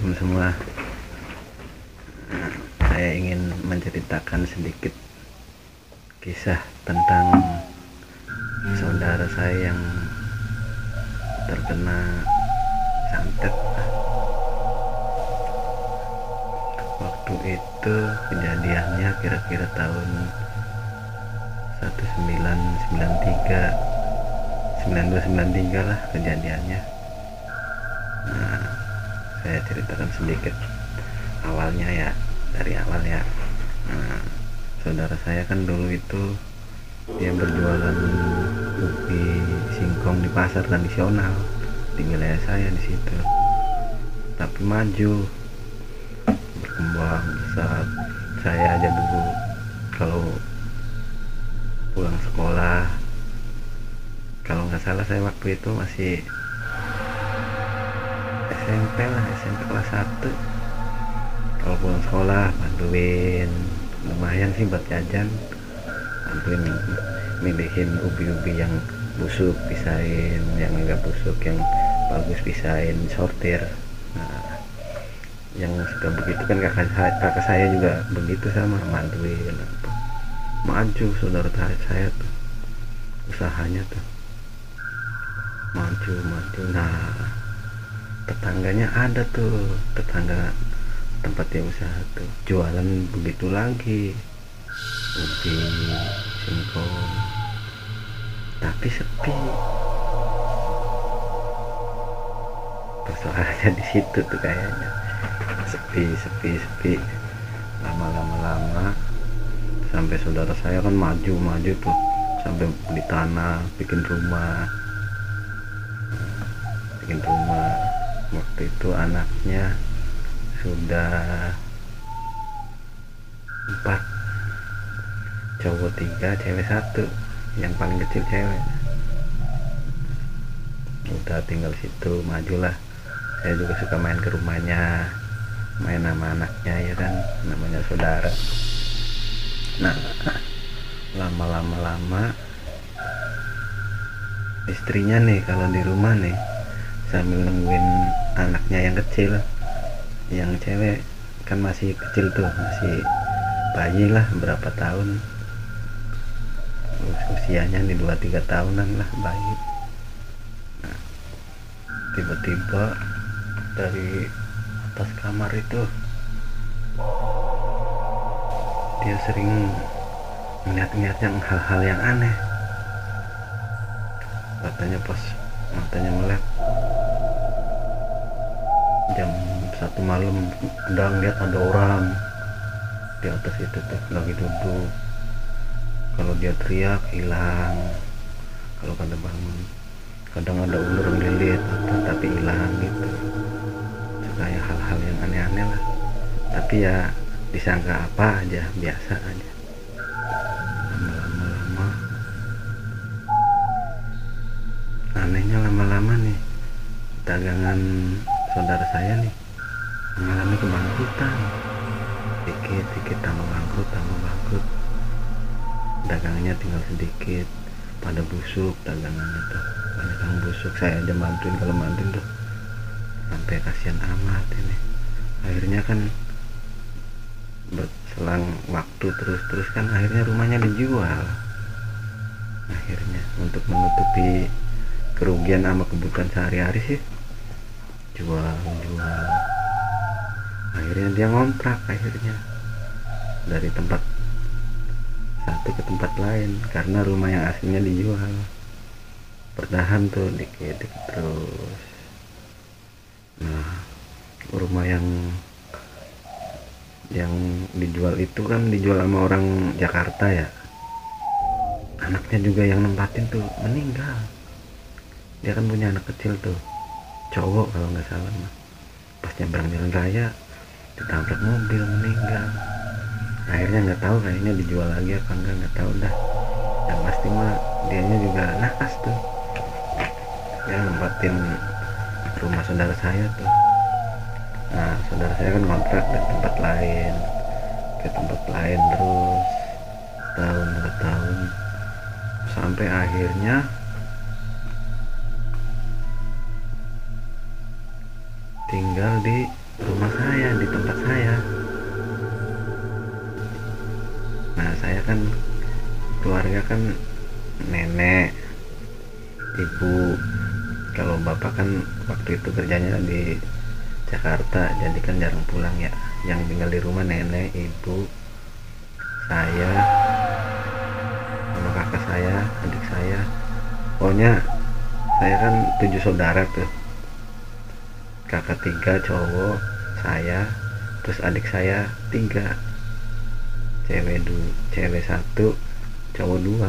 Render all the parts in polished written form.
Assalamualaikum semua. Saya ingin menceritakan sedikit kisah tentang saudara saya yang terkena santet. Waktu itu kejadiannya kira-kira tahun 9293 lah kejadiannya. Nah, saya ceritakan sedikit awalnya ya, dari awal ya. Nah, saudara saya kan dulu itu dia berjualan ubi singkong di pasar tradisional di wilayah saya di situ. Tapi maju, berkembang saat saya aja dulu kalau pulang sekolah, kalau nggak salah saya waktu itu masih SMP kelas 1. Kalau pulang sekolah bantuin, lumayan sih buat jajan, bantuin milihin ubi-ubi yang busuk pisahin, yang enggak busuk yang bagus pisahin, sortir. Nah, yang suka begitu kan kakak saya juga begitu, sama bantuin. Maju saudara saya tuh, usahanya tuh maju. Nah, tetangganya ada tuh, tetangga tempat dia usaha tuh jualan begitu lagi, ubi singkong, tapi sepi. Persoalannya di situ tuh kayaknya sepi. Lama sampai saudara saya kan maju tuh sampai beli tanah, bikin rumah. Waktu itu anaknya sudah 4, cowok 3, cewek 1, yang paling kecil cewek. Udah tinggal situ, majulah. Saya juga suka main ke rumahnya, main sama anaknya ya kan, namanya saudara. Nah, lama istrinya nih kalau di rumah nih sambil nungguin anaknya yang kecil, yang cewek kan masih kecil tuh, masih bayi lah, berapa tahun usianya nih, 2-3 tahunan lah, bayi. Nah, tiba-tiba dari atas kamar itu dia sering melihat yang hal-hal yang aneh. Katanya pas matanya melek jam 1 malam, udah ngeliat ada orang di atas itu tuh lagi duduk. Kalau dia teriak hilang, kalau kada bangun. Kadang ada ular ngelilit tapi hilang gitu. Kayak hal-hal yang aneh-aneh lah, tapi ya disangka apa aja, biasa aja. Lama-lama anehnya, nih dagangan saudara saya nih mengalami kebangkrutan, dikit tambah bangkrut. Dagangannya tinggal sedikit, pada busuk dagangannya tuh, banyak yang busuk. Saya aja bantuin, kalau bantuin tuh sampai kasihan amat ini. Akhirnya kan berselang waktu terus kan akhirnya rumahnya dijual. Akhirnya untuk menutupi kerugian sama kebutuhan sehari-hari sih, jual. Akhirnya dia ngontrak, akhirnya dari tempat satu ke tempat lain karena rumah yang aslinya dijual. Bertahan tuh dikit terus. Nah, rumah yang dijual itu kan dijual sama orang Jakarta ya. Anaknya juga yang nempatin tuh meninggal. Dia kan punya anak kecil tuh, cowok kalau nggak salah mah. Pas nyebrang jalan raya ditabrak mobil, meninggal. Akhirnya nggak tahu, kayaknya dijual lagi apa nggak tahu dah. Yang pasti mah dianya juga nakas tuh, dia nempatin rumah saudara saya tuh. Nah, saudara saya kan kontrak ke tempat lain terus tahun ke tahun, sampai akhirnya tinggal di rumah saya, di tempat saya. Nah saya kan keluarga kan nenek, ibu. Kalau bapak kan waktu itu kerjanya di Jakarta, jadi kan jarang pulang ya. Yang tinggal di rumah nenek, ibu, saya, sama kakak saya, adik saya. Pokoknya saya kan 7 saudara tuh. Kakak 3 cowok, saya, terus adik saya 3, cewek 1, cowok 2.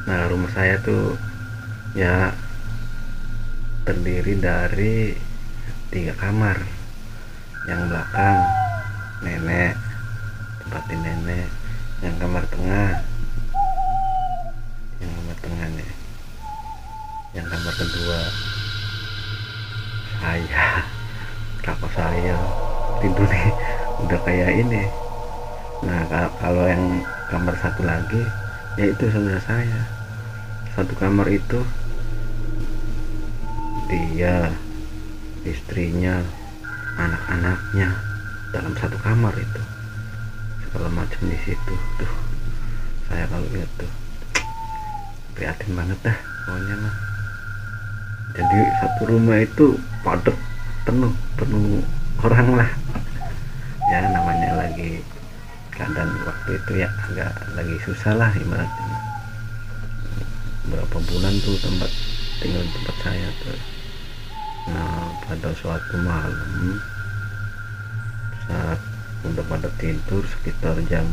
Nah rumah saya tuh ya terdiri dari 3 kamar. Yang belakang nenek, tempatin nenek. Yang kamar tengah, nih, yang kamar kedua saya, kakak saya tidur nih udah kayak ini. Nah kalau yang kamar satu lagi yaitu saudara saya. Satu kamar itu dia, istrinya, anak-anaknya dalam satu kamar itu, segala macam di situ tuh. Saya kalau lihat tuh prihatin banget dah pokoknya mah. Jadi satu rumah itu padat, penuh orang lah ya. Namanya lagi keadaan waktu itu ya agak lagi susah lah ibaratnya. Berapa bulan tuh tinggal di tempat saya tuh. Nah pada suatu malam saat udah pada tidur sekitar jam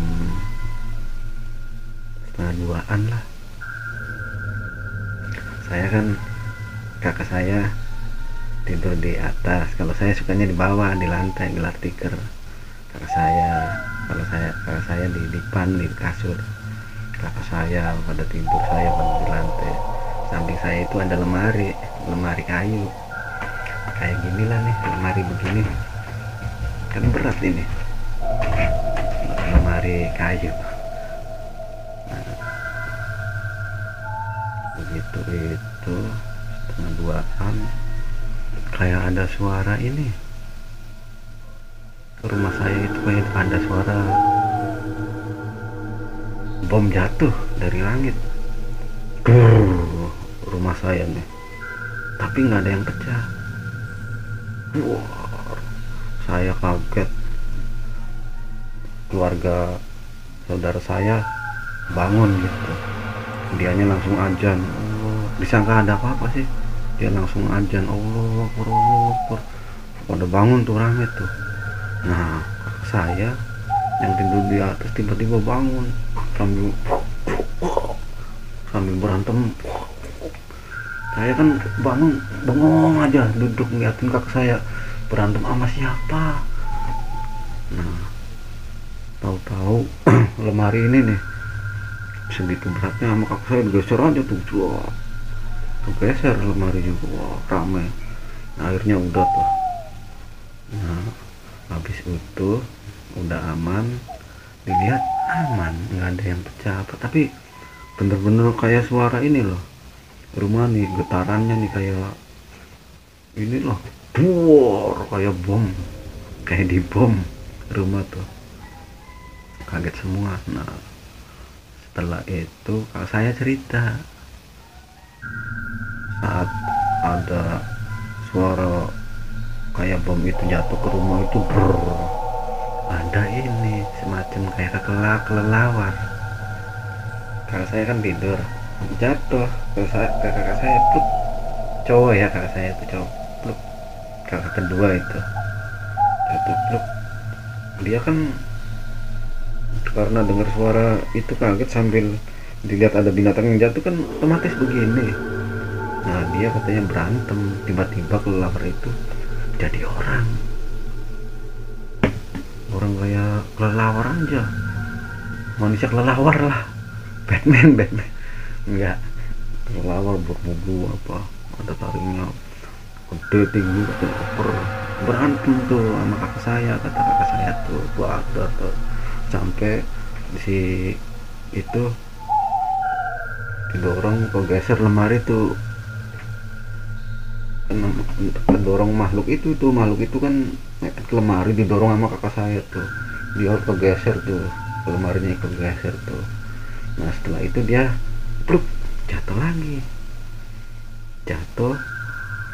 1:30-an lah, saya kan kakak saya tidur di atas, kalau saya sukanya di bawah di lantai, gelar tikar. Kakak saya di depan di kasur. Kakak saya pada tidur, saya pada di lantai. Samping saya itu ada lemari kayu kayak gini lah nih, lemari begini kan berat ini, lemari kayu. Nah, begitu itu 1:30-an kayak ada suara ini. Rumah saya itu kayak ada suara bom jatuh dari langit. Rumah saya nih, tapi nggak ada yang pecah. Wah, saya kaget. Keluarga saudara saya bangun gitu, dianya langsung azan. Disangka ada apa-apa sih, dia langsung azan, Allah Akbar. Pada bangun tuh rame tuh. Nah saya yang tidur di atas tiba-tiba bangun sambil berantem. Saya kan bangun bengong aja, duduk ngeliatin kakak saya berantem sama siapa. Nah tahu-tahu lemari ini nih segitu beratnya sama kakak saya digeser aja tuh, geser lemari juga. Wah, rame. Nah, akhirnya udah tuh. Nah habis itu udah aman, dilihat aman, nggak ada yang pecah apa, tapi bener-bener kayak suara ini loh, rumah nih getarannya nih kayak ini loh, buar kayak bom, kayak di bom rumah tuh. Kaget semua. Nah setelah itu kakak saya cerita saat ada suara kayak bom itu jatuh ke rumah itu, ada ini semacam kayak kelelawar. Kakak saya kan tidur, jatuh ke kakak saya, pluk, cowok ya, kakak saya itu cowok, pluk. Kakak kedua itu jatuh, pluk. Dia kan karena dengar suara itu kaget, sambil dilihat ada binatang yang jatuh kan otomatis begini. Nah dia katanya berantem, tiba-tiba kelelawar itu jadi orang kayak kelelawar aja, manusia kelelawar lah, Batman enggak, kelelawar berbulu apa, ada taringnya gede tinggi, berantem tuh sama kakak saya. Kata kakak saya tuh ada tuh sampai si itu didorong ke geser lemari tuh, kena kedorong makhluk itu kan ngepet ke lemari, didorong sama kakak saya tuh, dia kegeser tuh, ke lemarinya kegeser tuh. Nah setelah itu dia pluk, jatuh lagi, jatuh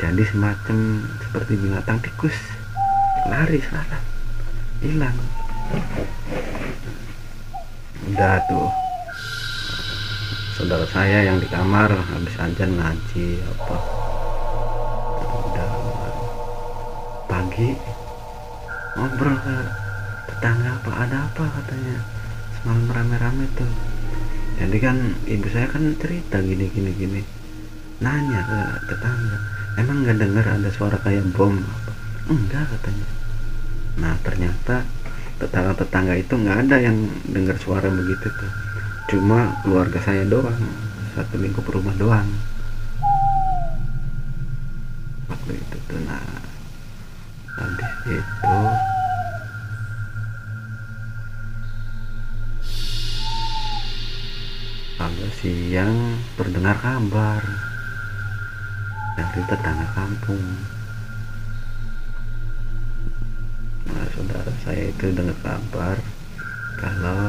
jadi semacam seperti binatang tikus, lari sekarang, hilang. Udah tuh saudara saya yang di kamar habis azan ngaji apa, udah pagi ngobrol ke tetangga, apa ada apa katanya semalam rame-rame tuh. Jadi kan ibu saya kan cerita gini gini gini, nanya ke tetangga, emang nggak dengar ada suara kayak bom apa? Enggak katanya. Nah ternyata tetangga-tetangga itu nggak ada yang dengar suara begitu tuh, cuma keluarga saya doang, satu lingkup rumah doang waktu itu tuh. Nah habis itu agak siang terdengar kabar dari tetangga kampung. Nah saudara saya itu dengar kabar kalau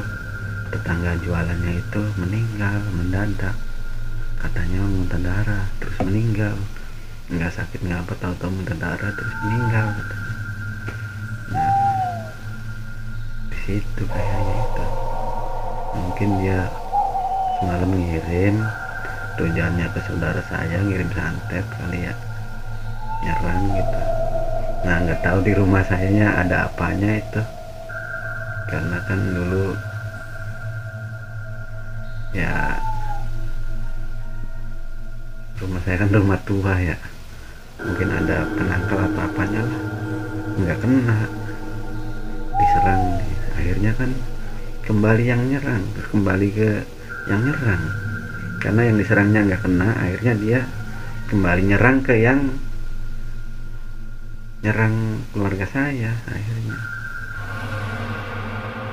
tetangga jualannya itu meninggal mendadak, katanya muntah darah terus meninggal, nggak sakit nggak apa, tahu-tahu muntah darah terus meninggal katanya. Nah di situ kayaknya itu mungkin dia semalam ngirim tujuannya ke saudara saya, ngirim santet kali ya, nyerang gitu. Nah nggak tahu di rumah sayanya ada apanya itu, karena kan dulu ya rumah saya kan rumah tua ya, mungkin ada penangkal apa apanya lah, nggak kena, diserang. Akhirnya kan kembali yang nyerang, terus kembali ke yang nyerang, karena yang diserangnya nggak kena, akhirnya dia kembali nyerang ke yang nyerang keluarga saya. Akhirnya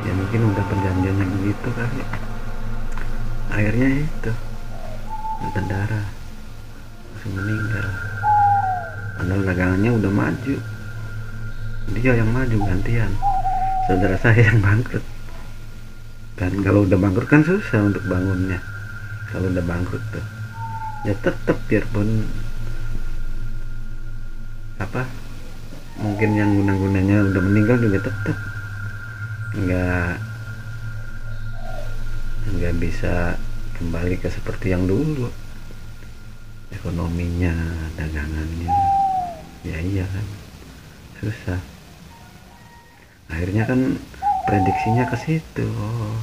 ya mungkin udah perjanjiannya begitu kali, akhirnya itu muntah darah langsung meninggal, padahal dagangannya udah maju, dia yang maju gantian, saudara saya yang bangkrut. Dan kalau udah bangkrut kan susah untuk bangunnya, kalau udah bangkrut tuh ya tetap biarpun apa mungkin yang guna-gunanya udah meninggal juga tetap nggak bisa kembali ke seperti yang dulu, ekonominya, dagangannya, ya iya kan susah. Akhirnya kan prediksinya ke situ, oh,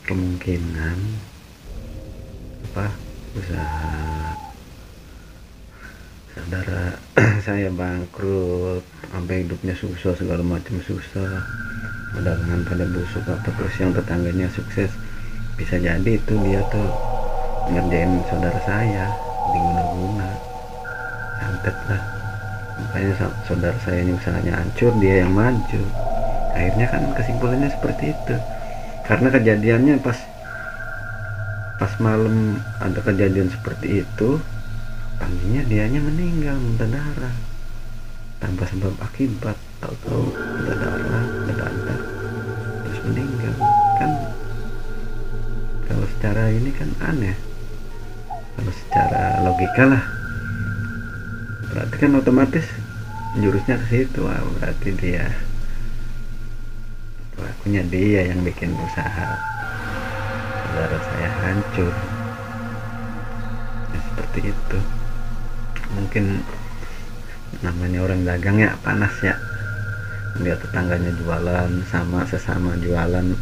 kemungkinan apa usaha saudara saya bangkrut sampai hidupnya susah, segala macam susah, dagangan pada busuk apa, terus yang tetangganya sukses, bisa jadi itu dia tuh ngerjain saudara saya, diguna-guna, santet lah. Makanya saudara saya ini usahanya hancur, dia yang maju. Akhirnya kan kesimpulannya seperti itu, karena kejadiannya pas malam ada kejadian seperti itu, paginya dianya meninggal muntah darah tanpa sebab akibat, tahu-tahu muntah darah mendadak terus meninggal. Kan kalau secara ini kan aneh, kalau secara logika lah berarti kan otomatis jurusnya ke situ. Wah, berarti dia pelakunya, dia yang bikin usaha saudara saya hancur ya, seperti itu. Mungkin namanya orang dagang ya panas ya, lihat tetangganya jualan sama sesama jualan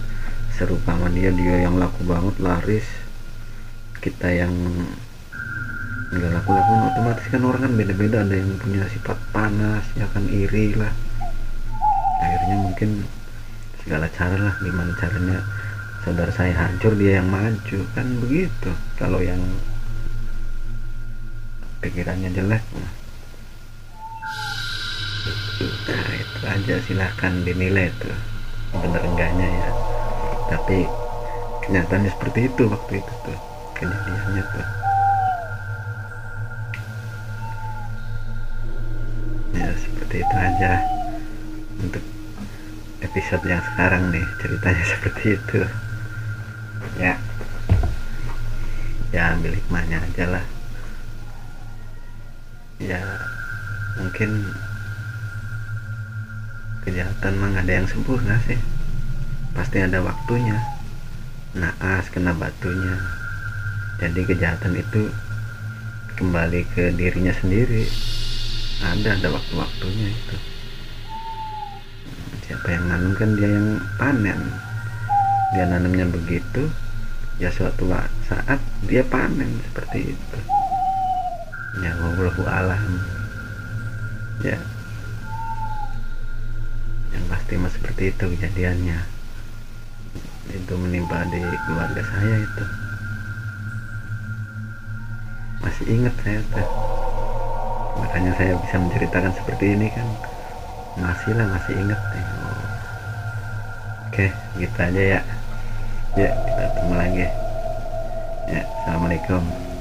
serupa sama dia yang laku banget laris, kita yang nggak laku-laku, otomatis kan orang kan beda-beda, ada yang punya sifat panas ya kan, iri lah. Akhirnya mungkin segala cara lah, gimana caranya saudara saya hancur dia yang maju, kan begitu kalau yang pikirannya jelek. Nah itu aja, silahkan dinilai tuh bener enggaknya ya, tapi kenyataannya seperti itu waktu itu tuh kejadiannya tuh. seperti itu aja untuk episode yang sekarang nih, ceritanya seperti itu ya. Ya ambil hikmahnya aja lah ya. Mungkin kejahatan mah gak ada yang sempurna sih, pasti ada waktunya. Naas kena batunya, jadi kejahatan itu kembali ke dirinya sendiri. Ada waktu-waktunya itu. Siapa yang nanam kan dia yang panen. Dia nanamnya begitu, ya suatu saat dia panen seperti itu ya. Wallahu alam ya. Yang pasti mah seperti itu kejadiannya. Itu menimpa di keluarga saya itu, masih ingat saya tuh. Makanya saya bisa menceritakan seperti ini kan, masih ingat nih. Oke, gitu aja ya. Ya, kita ketemu lagi ya. Assalamualaikum.